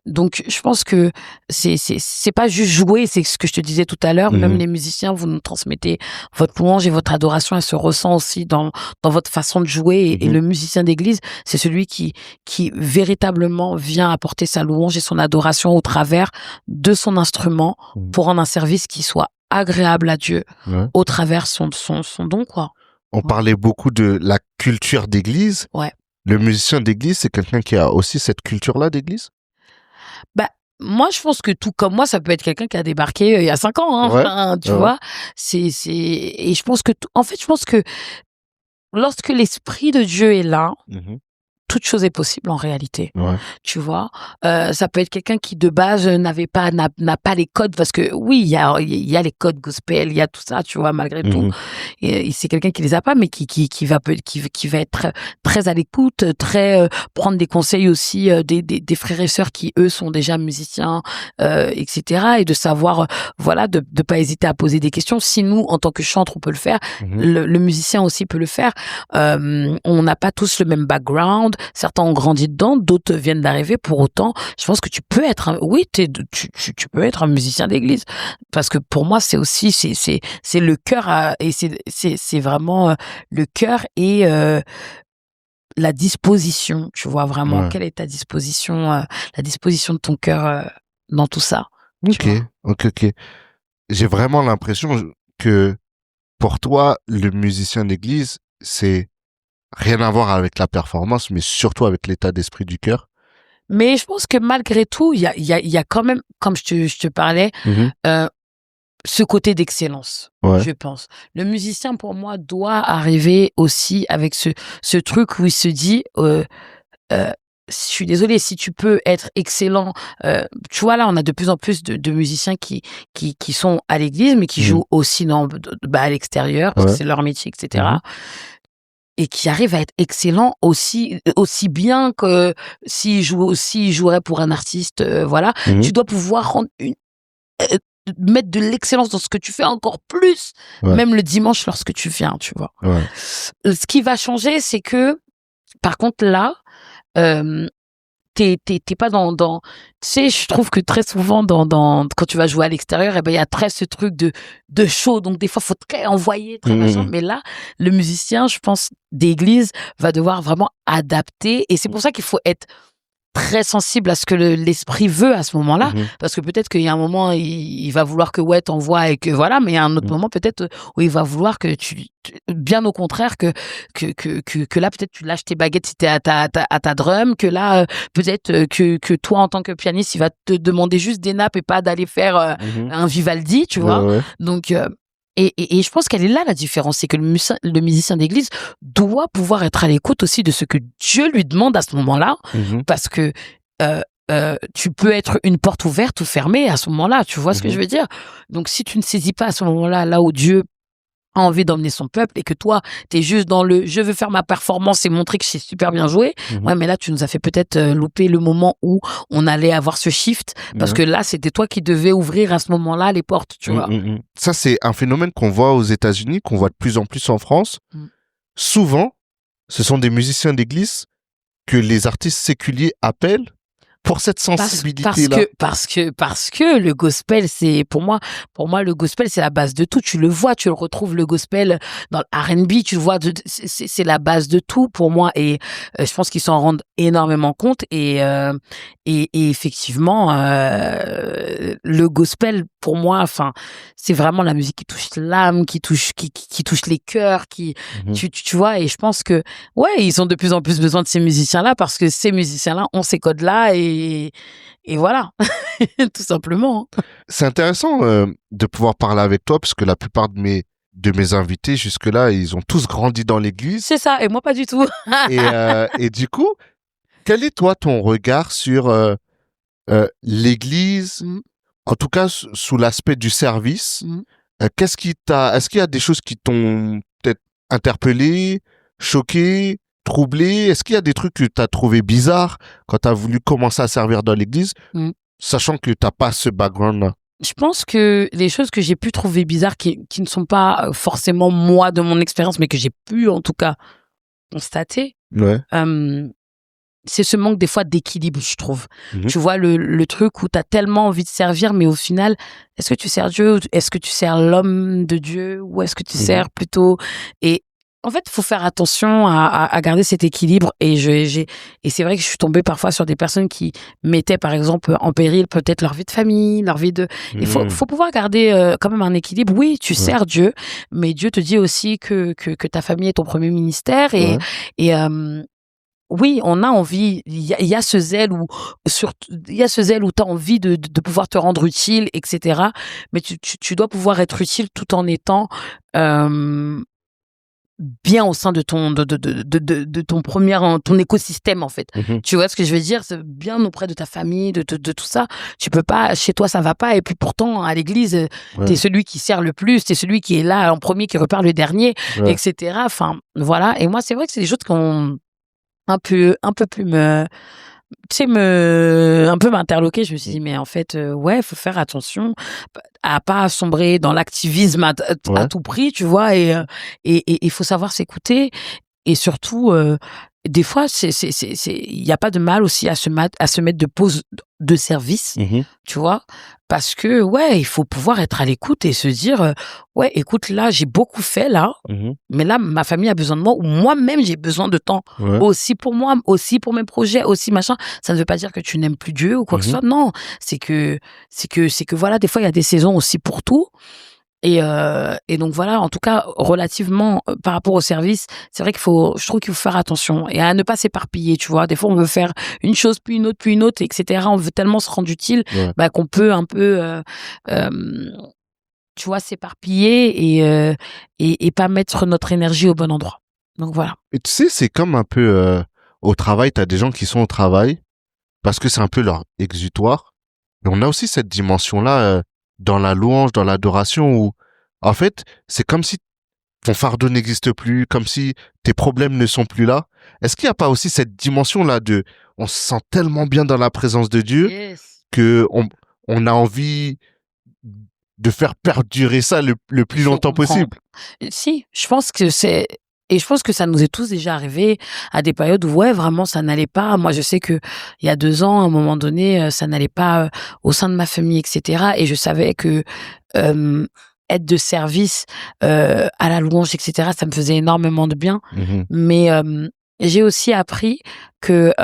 Donc, je pense que c'est pas juste jouer, c'est ce que je te disais tout à l'heure. Même les musiciens, vous nous transmettez votre louange et votre adoration, elle se ressent aussi dans votre façon de jouer. Et le musicien d'église, c'est celui qui véritablement vient apporter sa louange et son adoration au travers de son instrument pour rendre un service qui soit agréable à Dieu au travers son don, quoi. On parlait beaucoup de la culture d'église. Ouais. Le musicien d'église, c'est quelqu'un qui a aussi cette culture-là d'église? Bah, moi, je pense que tout comme moi, ça peut être quelqu'un qui a débarqué il y a 5 ans, hein. Enfin, tu vois. Et je pense que, en fait, je pense que lorsque l'Esprit de Dieu est là, toute chose est possible en réalité. Tu vois, ça peut être quelqu'un qui de base n'a pas les codes, parce que oui, il y a les codes gospel, il y a tout ça, tu vois, malgré tout. Et c'est quelqu'un qui les a pas, mais qui va être très à l'écoute, très prendre des conseils aussi des frères et sœurs qui eux sont déjà musiciens, etc. Et de savoir, voilà, de pas hésiter à poser des questions. Si nous, en tant que chantre, on peut le faire, le musicien aussi peut le faire. On n'a pas tous le même background. Certains ont grandi dedans, d'autres viennent d'arriver. Pour autant, je pense que tu peux être tu peux être un musicien d'église, parce que pour moi c'est aussi c'est le cœur et c'est vraiment le cœur et la disposition, tu vois, vraiment quelle est ta disposition, la disposition de ton cœur dans tout ça. Ok. J'ai vraiment l'impression que pour toi, le musicien d'église, c'est rien à voir avec la performance, mais surtout avec l'état d'esprit du cœur. Mais je pense que malgré tout, il y a quand même, comme je te parlais, ce côté d'excellence, je pense. Le musicien, pour moi, doit arriver aussi avec ce truc où il se dit, je suis désolée, si tu peux être excellent, tu vois, là, on a de plus en plus de musiciens qui sont à l'église, mais qui jouent aussi à l'extérieur, parce que c'est leur métier, etc. Et qui arrive à être excellent aussi bien que s'il jouerait pour un artiste, voilà. Tu dois pouvoir mettre de l'excellence dans ce que tu fais encore plus, même le dimanche lorsque tu viens, tu vois. Ce qui va changer, c'est que, par contre, là, t'es pas dans tu sais, je trouve que très souvent quand tu vas jouer à l'extérieur, il y a très ce truc de show, donc des fois faut très envoyer très machin, mais là le musicien, je pense, d'église va devoir vraiment adapter, et c'est pour ça qu'il faut être très sensible à ce que l'esprit veut à ce moment-là, parce que peut-être qu'il y a un moment il va vouloir que t'envoies et que voilà, mais il y a un autre moment peut-être où il va vouloir que bien au contraire que là peut-être tu lâches tes baguettes si t'es à ta drum, que là peut-être que toi en tant que pianiste il va te demander juste des nappes et pas d'aller faire un Vivaldi, tu vois. Donc et je pense qu'elle est là la différence, c'est que le musicien d'église doit pouvoir être à l'écoute aussi de ce que Dieu lui demande à ce moment-là, parce que tu peux être une porte ouverte ou fermée à ce moment-là, tu vois ce que je veux dire. Donc si tu ne saisis pas à ce moment-là, là où Dieu a envie d'emmener son peuple, et que toi t'es juste dans le je veux faire ma performance et montrer que j'ai super bien joué, mais là tu nous as fait peut-être louper le moment où on allait avoir ce shift, parce que là c'était toi qui devais ouvrir à ce moment-là les portes, tu vois. Ça, c'est un phénomène qu'on voit aux États-Unis, qu'on voit de plus en plus en France. Souvent, ce sont des musiciens d'église que les artistes séculiers appellent pour cette sensibilité-là. Parce que le gospel, c'est pour moi le gospel, c'est la base de tout. Tu le vois, tu le retrouves, le gospel dans le R&B, tu le vois, c'est la base de tout pour moi, et je pense qu'ils s'en rendent énormément compte, et effectivement le gospel pour moi, enfin, c'est vraiment la musique qui touche l'âme, qui touche les cœurs, tu vois, et je pense que ils ont de plus en plus besoin de ces musiciens-là, parce que ces musiciens-là ont ces codes-là, et et voilà, tout simplement. C'est intéressant de pouvoir parler avec toi parce que la plupart de mes invités jusque-là, ils ont tous grandi dans l'église. C'est ça, et moi pas du tout. Et du coup, quel est toi ton regard sur l'église, en tout cas sous l'aspect du service? Est-ce qu'il y a des choses qui t'ont peut-être interpellé, choqué, troublé? Est-ce qu'il y a des trucs que tu as trouvé bizarres quand tu as voulu commencer à servir dans l'église, sachant que tu n'as pas ce background-là? Je pense que les choses que j'ai pu trouver bizarres, qui ne sont pas forcément moi de mon expérience, mais que j'ai pu en tout cas constater, c'est ce manque des fois d'équilibre, je trouve. Tu vois, le truc où tu as tellement envie de servir, mais au final, est-ce que tu sers Dieu, est-ce que tu sers l'homme de Dieu, ou est-ce que tu sers plutôt... Et en fait, il faut faire attention à garder cet équilibre. Et c'est vrai que je suis tombée parfois sur des personnes qui mettaient, par exemple, en péril peut-être leur vie de famille, leur vie de... Il faut pouvoir garder quand même un équilibre. Oui, tu sers Dieu, mais Dieu te dit aussi que ta famille est ton premier ministère. Oui, on a envie, il y a ce zèle où tu as envie de pouvoir te rendre utile, etc. Mais tu dois pouvoir être utile tout en étant bien au sein de ton écosystème, en fait. Tu vois ce que je veux dire? C'est bien auprès de ta famille, de tout ça. Tu peux pas, chez toi ça va pas, et puis pourtant à l'église, t'es celui qui sert le plus, t'es celui qui est là en premier, qui repart le dernier, etc. Enfin, voilà. Et moi, c'est vrai que c'est des choses qu'on un peu plus un peu m'interloquer. Je me suis dit, mais en fait, faut faire attention à pas sombrer dans l'activisme à tout prix, tu vois, et il faut savoir s'écouter, et surtout, des fois, il y a pas de mal aussi à se mettre de pause de service, tu vois, parce que, il faut pouvoir être à l'écoute et se dire, écoute, là, j'ai beaucoup fait, là, mais là, ma famille a besoin de moi, ou moi-même, j'ai besoin de temps, aussi pour moi, aussi pour mes projets, aussi machin. Ça ne veut pas dire que tu n'aimes plus Dieu ou quoi que ce soit, non. C'est que voilà, des fois, il y a des saisons aussi pour tout. Et donc voilà, en tout cas, relativement par rapport au service, c'est vrai je trouve qu'il faut faire attention et à ne pas s'éparpiller, tu vois. Des fois, on veut faire une chose, puis une autre, etc. On veut tellement se rendre utile, qu'on peut un peu, tu vois, s'éparpiller et pas mettre notre énergie au bon endroit. Donc voilà. Et tu sais, c'est comme un peu au travail, tu as des gens qui sont au travail parce que c'est un peu leur exutoire. Et on a aussi cette dimension-là dans la louange, dans l'adoration, où en fait, c'est comme si ton fardeau n'existe plus, comme si tes problèmes ne sont plus là. Est-ce qu'il n'y a pas aussi cette dimension-là de on se sent tellement bien dans la présence de Dieu que on a envie de faire perdurer ça le plus longtemps possible? Si, je pense que c'est... Et je pense que ça nous est tous déjà arrivé à des périodes où, vraiment, ça n'allait pas. Moi, je sais que il y a 2 ans, à un moment donné, ça n'allait pas au sein de ma famille, etc. Et je savais que être de service à la louange, etc., ça me faisait énormément de bien. Mais j'ai aussi appris que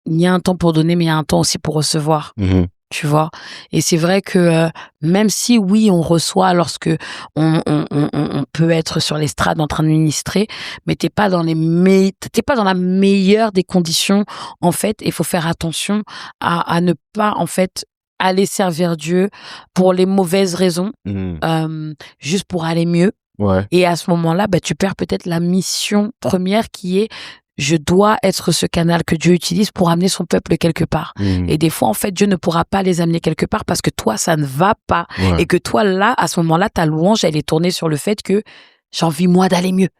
il y a un temps pour donner, mais il y a un temps aussi pour recevoir. Tu vois, et c'est vrai que même si oui, on reçoit lorsque on peut être sur l'estrade en train de ministrer, mais t'es pas dans la meilleure des conditions, en fait. Il faut faire attention à ne pas, en fait, aller servir Dieu pour les mauvaises raisons, juste pour aller mieux. Et à ce moment-là, tu perds peut-être la mission première qui est: je dois être ce canal que Dieu utilise pour amener son peuple quelque part. Et des fois, en fait, Dieu ne pourra pas les amener quelque part parce que toi, ça ne va pas. Et que toi, là, à ce moment-là, ta louange, elle est tournée sur le fait que j'ai envie, moi, d'aller mieux.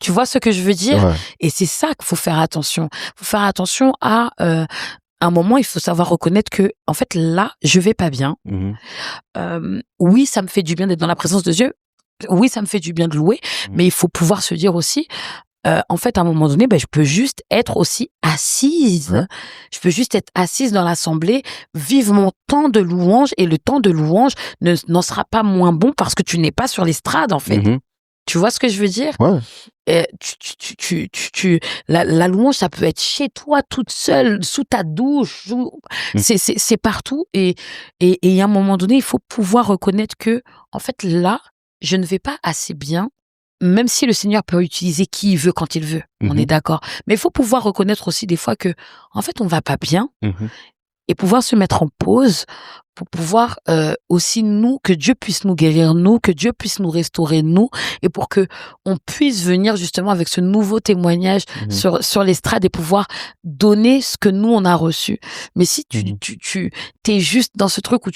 Tu vois ce que je veux dire? Et c'est ça qu'il faut faire attention. Il faut faire attention à un moment, il faut savoir reconnaître que, en fait, là, je vais pas bien. Oui, ça me fait du bien d'être dans la présence de Dieu. Oui, ça me fait du bien de louer. Mais il faut pouvoir se dire aussi, en fait, à un moment donné, je peux juste être aussi assise. Je peux juste être assise dans l'assemblée, vivre mon temps de louange, et le temps de louange n'en sera pas moins bon parce que tu n'es pas sur l'estrade, en fait. Tu vois ce que je veux dire? La louange, ça peut être chez toi, toute seule, sous ta douche, c'est partout. Et à un moment donné, il faut pouvoir reconnaître que, en fait, là, je ne vais pas assez bien même si le Seigneur peut utiliser qui il veut quand il veut, on est d'accord. Mais il faut pouvoir reconnaître aussi des fois que, en fait, on va pas bien et pouvoir se mettre en pause pour pouvoir aussi que Dieu puisse nous guérir, que Dieu puisse nous restaurer, et pour que on puisse venir justement avec ce nouveau témoignage sur l'estrade et pouvoir donner ce que nous on a reçu. Mais si tu t'es juste dans ce truc où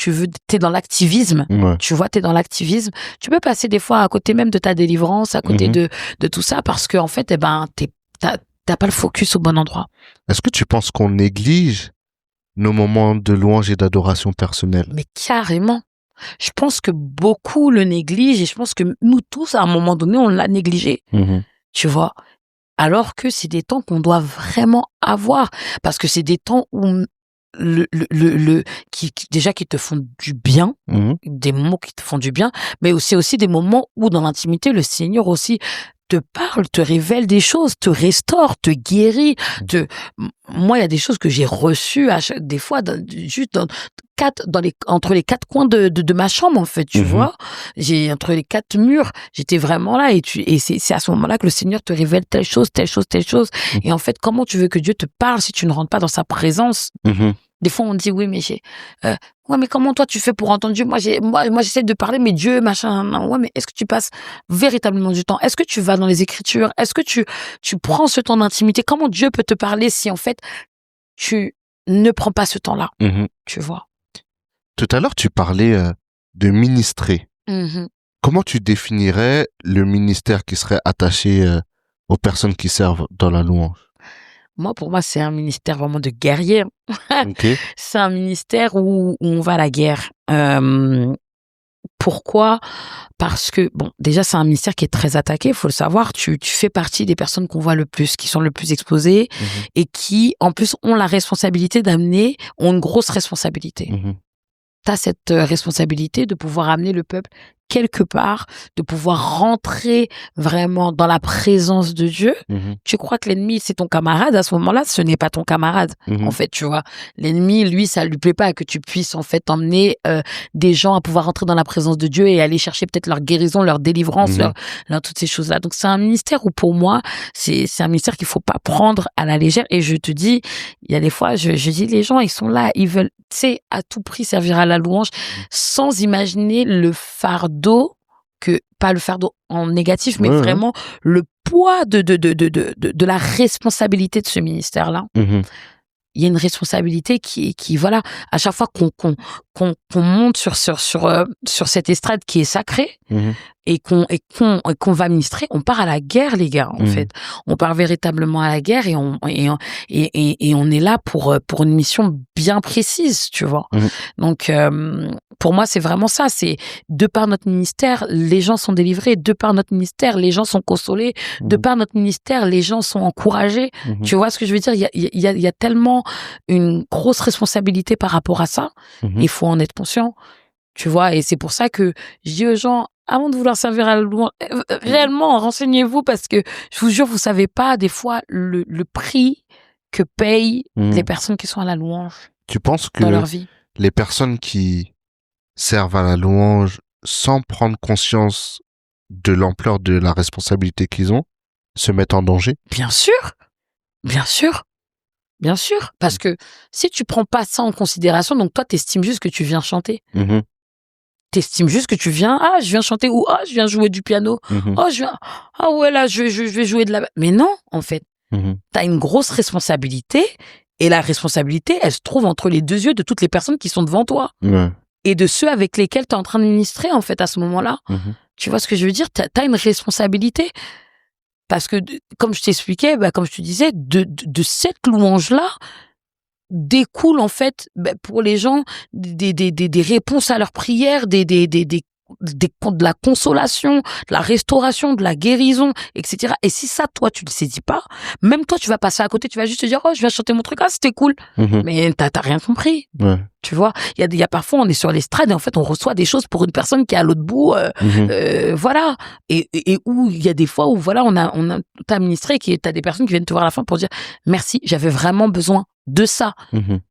t'es dans l'activisme, tu vois, t'es dans l'activisme, tu peux passer des fois à côté même de ta délivrance, à côté de tout ça, parce que en fait, t'as pas le focus au bon endroit. Est-ce que tu penses qu'on néglige nos moments de louange et d'adoration personnelle? Mais carrément. Je pense que beaucoup le négligent et je pense que nous tous, à un moment donné, on l'a négligé. Tu vois? Alors que c'est des temps qu'on doit vraiment avoir. Parce que c'est des temps où déjà qui te font du bien, des moments qui te font du bien, mais aussi des moments où dans l'intimité, le Seigneur aussi te parle, te révèle des choses, te restaure, te guérit. Moi, il y a des choses que j'ai reçues des fois entre les quatre coins de ma chambre, en fait, tu vois. Entre les quatre murs, j'étais vraiment là et c'est à ce moment-là que le Seigneur te révèle telle chose. Et en fait, comment tu veux que Dieu te parle si tu ne rentres pas dans sa présence? Des fois, on dit, oui, mais mais comment toi tu fais pour entendre Dieu? Moi, j'essaie de parler, mais Dieu, machin, non. Ouais, mais est-ce que tu passes véritablement du temps? Est-ce que tu vas dans les Écritures? Est-ce que tu prends ce temps d'intimité? Comment Dieu peut te parler si, en fait, tu ne prends pas ce temps-là? Tu vois? Tout à l'heure, tu parlais de ministrer. Comment tu définirais le ministère qui serait attaché aux personnes qui servent dans la louange? Moi, pour moi, c'est un ministère vraiment de guerrier. C'est un ministère où on va à la guerre. Pourquoi? Parce que, bon, déjà, c'est un ministère qui est très attaqué, il faut le savoir. Tu fais partie des personnes qu'on voit le plus, qui sont le plus exposées et qui, en plus, ont la responsabilité ont une grosse responsabilité. Tu as cette responsabilité de pouvoir amener le peuple quelque part, de pouvoir rentrer vraiment dans la présence de Dieu. Tu crois que l'ennemi, c'est ton camarade, à ce moment-là, ce n'est pas ton camarade, en fait, tu vois. L'ennemi, lui, ça lui plaît pas que tu puisses, en fait, emmener des gens à pouvoir rentrer dans la présence de Dieu et aller chercher peut-être leur guérison, leur délivrance, leur toutes ces choses-là. Donc, c'est un ministère où, pour moi, c'est un ministère qu'il faut pas prendre à la légère. Et je te dis, il y a des fois, je dis, les gens, ils sont là, ils veulent, tu sais, à tout prix servir à la louange sans imaginer le fardeau, pas le fardeau en négatif, mais vraiment le poids de la responsabilité de ce ministère-là. Il y a une responsabilité qui voilà, à chaque fois qu'on monte sur cette estrade qui est sacrée et qu'on va ministrer, on part à la guerre, les gars, en fait. On part véritablement à la guerre et on est là pour une mission bien précise, tu vois. Donc, pour moi, c'est vraiment ça. C'est de par notre ministère, les gens sont délivrés. De par notre ministère, les gens sont consolés. De par notre ministère, les gens sont encouragés. Tu vois ce que je veux dire? Il y a tellement une grosse responsabilité par rapport à ça. Il faut en être conscient. Tu vois? Et c'est pour ça que je dis aux gens, avant de vouloir servir à la louange, réellement, renseignez-vous parce que je vous jure, vous savez pas des fois le prix que payent les personnes qui sont à la louange. Tu penses que dans leur vie. Les personnes qui servent à la louange sans prendre conscience de l'ampleur de la responsabilité qu'ils ont se mettent en danger? Bien sûr, parce que si tu prends pas ça en considération, donc toi t'estimes juste que tu viens chanter. T'estimes juste que tu viens, je viens chanter ou je viens jouer du piano. Je vais jouer de la... Mais non, en fait, t'as une grosse responsabilité et la responsabilité, elle se trouve entre les deux yeux de toutes les personnes qui sont devant toi. Et de ceux avec lesquels t'es en train de ministrer, en fait, à ce moment-là. Tu vois ce que je veux dire? T'as une responsabilité. Parce que, comme je t'expliquais, comme je te disais, de cette louange-là, découle, en fait, pour les gens, des réponses à leurs prières, de la consolation, de la restauration, de la guérison, etc. Et si ça, toi, tu le saisis pas, même toi, tu vas passer à côté, tu vas juste te dire, je viens chanter mon truc, c'était cool. Mais t'as rien compris. Tu vois, il y a parfois, on est sur l'estrade et en fait, on reçoit des choses pour une personne qui est à l'autre bout, voilà. Et où il y a des fois où, voilà, t'as ministré, t'as des personnes qui viennent te voir à la fin pour dire, merci, j'avais vraiment besoin de ça.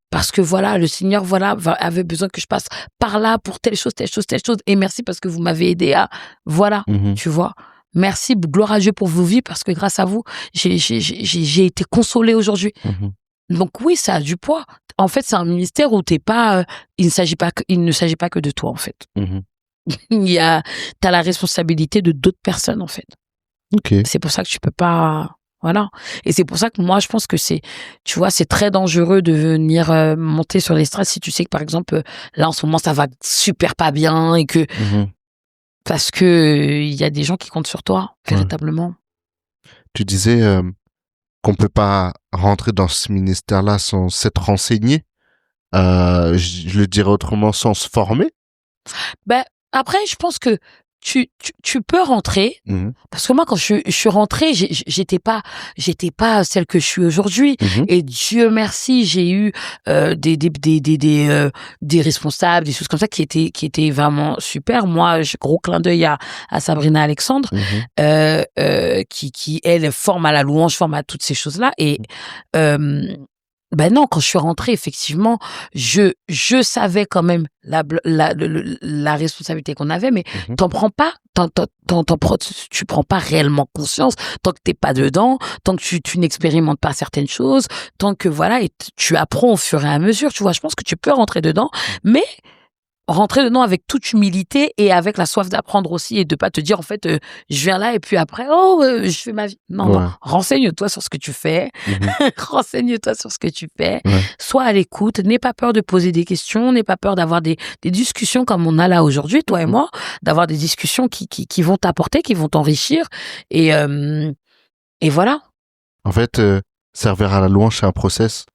Parce que voilà, le Seigneur, voilà, avait besoin que je passe par là pour telle chose. Et merci parce que vous m'avez aidé à, voilà, tu vois. Merci, gloire à Dieu pour vos vies, parce que grâce à vous, j'ai été consolée aujourd'hui. Donc oui, ça a du poids. En fait, c'est un ministère où t'es pas, il ne s'agit pas que de toi, en fait. T'as la responsabilité de d'autres personnes, en fait. C'est pour ça que tu peux pas, voilà. Et c'est pour ça que moi, je pense que c'est très dangereux de venir monter sur l'estrade si tu sais que, par exemple, là, en ce moment, ça va super pas bien et que, parce que il y a des gens qui comptent sur toi, véritablement. Tu disais qu'on peut pas rentrer dans ce ministère-là sans s'être renseigné. Je le dirais autrement, sans se former. Ben, après, je pense que tu peux rentrer, parce que moi, quand je suis rentrée, j'étais pas celle que je suis aujourd'hui. Et Dieu merci, j'ai eu des responsables, des choses comme ça qui étaient vraiment super. Moi, gros clin d'œil à Sabrina Alexandre, qui elle forme à la louange, forme à toutes ces choses-là. Et ben non, quand je suis rentrée, effectivement, je savais quand même la responsabilité qu'on avait, mais tu prends pas réellement conscience tant que t'es pas dedans, tant que tu n'expérimentes pas certaines choses, tant que voilà, et tu apprends au fur et à mesure, tu vois. Je pense que tu peux rentrer dedans, mais rentrer dedans avec toute humilité et avec la soif d'apprendre aussi et de pas te dire en fait je viens là et puis après je fais ma vie. Non, renseigne-toi sur ce que tu fais. Renseigne-toi sur ce que tu fais. Sois à l'écoute, n'aie pas peur de poser des questions, n'aie pas peur d'avoir des discussions comme on a là aujourd'hui, toi et moi, d'avoir des discussions qui vont t'apporter, qui vont t'enrichir et voilà. En fait, servir à la louange, c'est un process.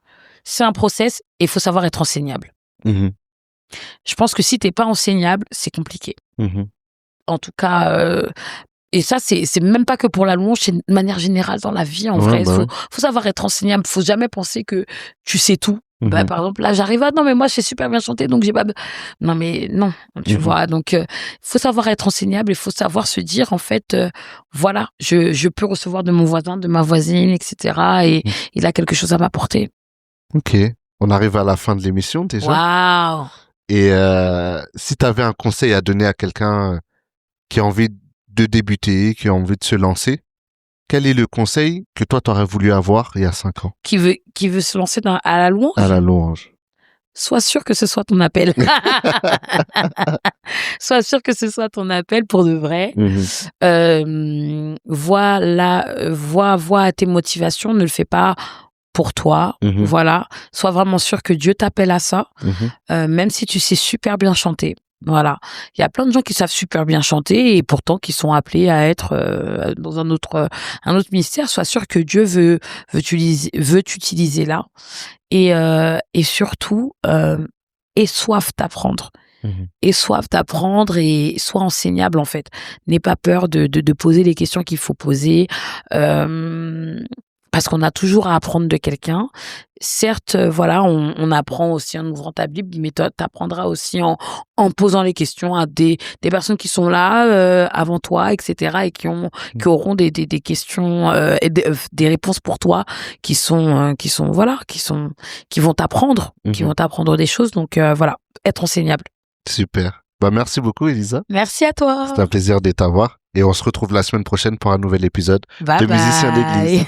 C'est un process et il faut savoir être enseignable. Je pense que si t'es pas enseignable, c'est compliqué. En tout cas, et ça, c'est même pas que pour la louange, c'est de manière générale dans la vie, en vrai. Faut savoir être enseignable. Faut jamais penser que tu sais tout. Bah, par exemple, là, j'arrive non, mais moi, je sais super bien chanter, donc j'ai pas... Non, mais non, tu vois. Donc, faut savoir être enseignable, il faut savoir se dire, en fait, voilà, je peux recevoir de mon voisin, de ma voisine, etc. Et il a quelque chose à m'apporter. Ok. On arrive à la fin de l'émission, déjà. Waouh! Et si tu avais un conseil à donner à quelqu'un qui a envie de débuter, qui a envie de se lancer, quel est le conseil que toi, t'aurais voulu avoir il y a 5 ans? Qui veut se lancer à la louange? À la louange. Sois sûr que ce soit ton appel. Sois sûr que ce soit ton appel pour de vrai. Vois tes motivations, ne le fais pas pour toi, voilà. Sois vraiment sûr que Dieu t'appelle à ça, même si tu sais super bien chanter. Voilà. Il y a plein de gens qui savent super bien chanter et pourtant qui sont appelés à être dans un autre ministère. Sois sûr que Dieu veut t'utiliser là. Et surtout, aie soif d'apprendre. Aie soif d'apprendre et sois enseignable, en fait. N'aie pas peur de poser les questions qu'il faut poser. Parce qu'on a toujours à apprendre de quelqu'un. Certes, voilà, on apprend aussi en ouvrant ta Bible, mais t'apprendras aussi en posant les questions à des personnes qui sont là avant toi, etc., et qui auront des questions et des réponses pour toi qui vont t'apprendre, qui vont t'apprendre des choses. Donc voilà, être enseignable. Super. Bah merci beaucoup, Elisa. Merci à toi. C'était un plaisir de t'avoir. Et on se retrouve la semaine prochaine pour un nouvel épisode de Musiciens d'église.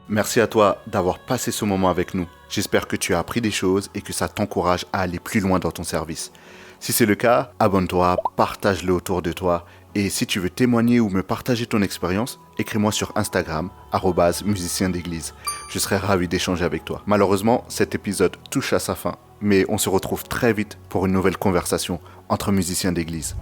Merci à toi d'avoir passé ce moment avec nous. J'espère que tu as appris des choses et que ça t'encourage à aller plus loin dans ton service. Si c'est le cas, abonne-toi, partage-le autour de toi. Et si tu veux témoigner ou me partager ton expérience, écris-moi sur Instagram, @musicien d'église. Je serai ravi d'échanger avec toi. Malheureusement, cet épisode touche à sa fin. Mais on se retrouve très vite pour une nouvelle conversation entre musiciens d'église.